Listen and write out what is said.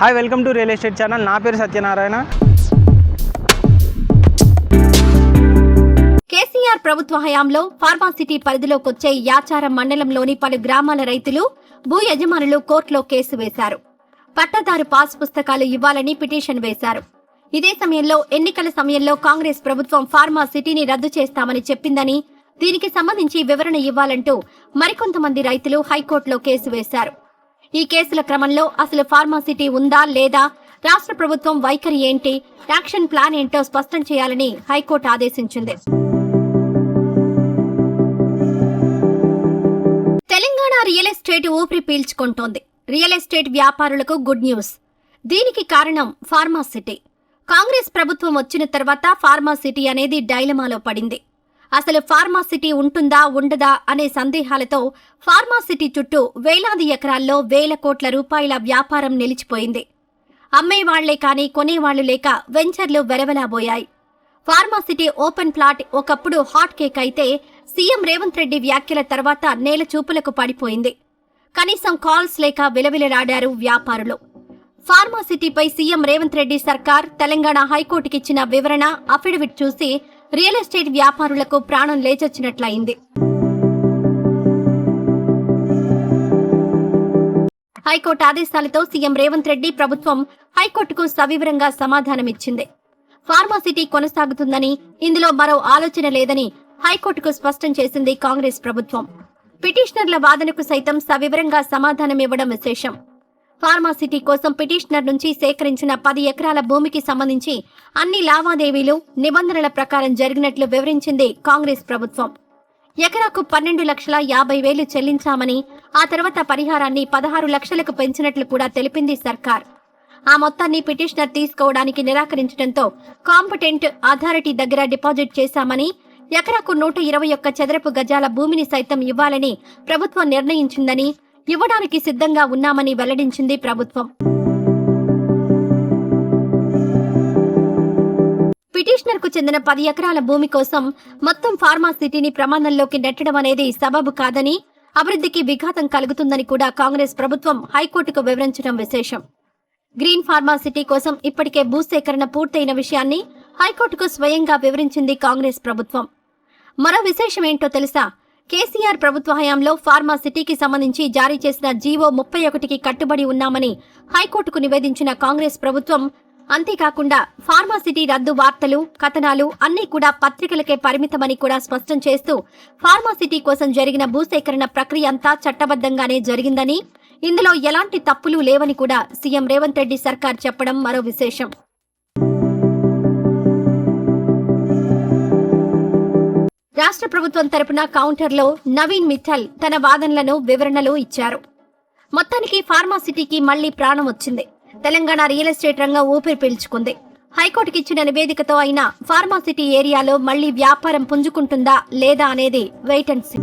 Hi welcome to real estate channel. నా పేరు సత్యనారాయణ. కేసీఆర్ ప్రభుత్వ హయాంలో ఫార్మాసిటీ పరిధిలోకొచ్చే యాచారం మండలంలోని పలు గ్రామాల రైతులు, భూ యజమానులు కోర్టులో కేసు వేశారు. పట్టాదారు పాస్ పుస్తకాలు ఇవ్వాలని పిటిషన్ వేశారు. ఇదే సమయంలో ఎన్నికల సమయంలో కాంగ్రెస్ ప్రభుత్వం ఫార్మాసిటీని రద్దు చేస్తామని చెప్పిందని, దీనికి సంబంధించి వివరణ ఇవ్వాలంటూ మరికొంతమంది రైతులు హైకోర్టులో కేసు వేశారు. ఈ కేసుల క్రమంలో అసలు ఫార్మాసిటీ ఉందా లేదా, రాష్ట్ర ప్రభుత్వం వైఖరి ఏంటి, యాక్షన్ ప్లాన్ ఏంటో స్పష్టం చేయాలని హైకోర్టు ఆదేశించింది. తెలంగాణ రియల్ ఎస్టేట్ ఊపిరి పీల్చుకుంటోంది. రియల్ ఎస్టేట్ వ్యాపారులకు గుడ్ న్యూస్. దీనికి కారణం ఫార్మాసిటీ. కాంగ్రెస్ ప్రభుత్వం వచ్చిన తర్వాత ఫార్మాసిటీ అనేది డైలమాలో పడింది. అసలు ఫార్మాసిటీ ఉంటుందా ఉండదా అనే సందేహాలతో ఫార్మాసిటీ చుట్టూ వేలాది ఎకరాల్లో వేల కోట్ల రూపాయల వ్యాపారం నిలిచిపోయింది. అమ్మేవాళ్లే కానీ కొనేవాళ్లు లేక వెంచర్లు వెరవెలాబోయాయి. ఫార్మాసిటీ ఓపెన్ ప్లాట్ ఒకప్పుడు హాట్ కేక్ అయితే సీఎం రేవంత్ రెడ్డి వ్యాఖ్యల తర్వాత నేల చూపులకు పడిపోయింది. కనీసం కాల్స్ లేక విలవిలలాడారు వ్యాపారులు. ఫార్మాసిటీపై సీఎం రేవంత్ రెడ్డి సర్కార్ తెలంగాణ హైకోర్టుకిచ్చిన వివరణ అఫిడవిట్ చూసి రియల్ ఎస్టేట్ వ్యాపారులకు ప్రాణం లేచొచ్చినట్లయింది. హైకోర్టు ఆదేశాలతో సీఎం రేవంత్ రెడ్డి ప్రభుత్వం హైకోర్టుకు సవివరంగా సమాధానమిచ్చింది. ఫార్మాసిటీ కొనసాగుతుందని, ఇందులో మరో ఆలోచన లేదని హైకోర్టుకు స్పష్టం చేసింది కాంగ్రెస్ ప్రభుత్వం. పిటిషనర్ల వాదనకు సైతం సవివరంగా సమాధానమివ్వడం విశేషం. ఫార్మాసిటీ కోసం పిటిషనర్ నుంచి సేకరించిన 10 ఎకరాల భూమికి సంబంధించి అన్ని లావాదేవీలు నిబంధనల ప్రకారం జరిగినట్లు వివరించింది కాంగ్రెస్ ప్రభుత్వం. ఎకరాకు 12,50,000 చెల్లించామని, ఆ తర్వాత పరిహారాన్ని 16 లక్షలకు పెంచినట్లు కూడా తెలిపింది సర్కార్. ఆ మొత్తాన్ని పిటిషనర్ తీసుకోవడానికి నిరాకరించడంతో కాంపిటెంట్ అథారిటీ దగ్గర డిపాజిట్ చేశామని, ఎకరాకు 121 చదరపు గజాల భూమిని సైతం ఇవ్వాలని ప్రభుత్వం నిర్ణయించిందని, ఇవ్వడానికి సిద్ధంగా ఉన్నామని వెల్లడించింది ప్రభుత్వం. పిటిషనర్ కు చెందిన 10 ఎకరాల భూమి కోసం మొత్తం ఫార్మాసిటీని ప్రమాదంలోకి నెట్టడం అనేది సబబు కాదని, అభివృద్ధికి విఘాతం కలుగుతుందని కూడా కాంగ్రెస్ ప్రభుత్వం హైకోర్టుకు వివరించడం విశేషం. గ్రీన్ ఫార్మాసిటీ కోసం ఇప్పటికే భూసేకరణ పూర్తయిన విషయాన్ని హైకోర్టుకు స్వయంగా వివరించింది కాంగ్రెస్ ప్రభుత్వం. మరో విశేషమేంటో తెలుసా? కేసీఆర్ ప్రభుత్వ హయాంలో ఫార్మాసిటీకి సంబంధించి జారీ చేసిన జీవో 31కి కట్టుబడి ఉన్నామని హైకోర్టుకు నివేదించిన కాంగ్రెస్ ప్రభుత్వం, అంతేకాకుండా ఫార్మాసిటీ రద్దు వార్తలు, కథనాలు అన్నీ కూడా పత్రికలకే పరిమితమని కూడా స్పష్టం చేస్తూ, ఫార్మాసిటీ కోసం జరిగిన భూసేకరణ ప్రక్రియ అంతా చట్టబద్ధంగానే జరిగిందని, ఇందులో ఎలాంటి తప్పులు లేవని కూడా సీఎం రేవంత్ రెడ్డి సర్కార్ చెప్పడం మరో విశేషం. రాష్ట్ర ప్రభుత్వం తరపున కౌంటర్లో నవీన్ మిట్టల్ తన వాదనలను, వివరణలు ఇచ్చారు. మొత్తానికి ఫార్మాసిటీకి మళ్లీ ప్రాణం వచ్చింది. తెలంగాణ రియల్ ఎస్టేట్ రంగం ఊపిరి పీల్చుకుంది. హైకోర్టుకిచ్చిన నివేదికతో అయినా ఫార్మాసిటీ ఏరియాలో మళ్లీ వ్యాపారం పుంజుకుంటుందా లేదా అనేది వెయిట్ అండ్ సీ.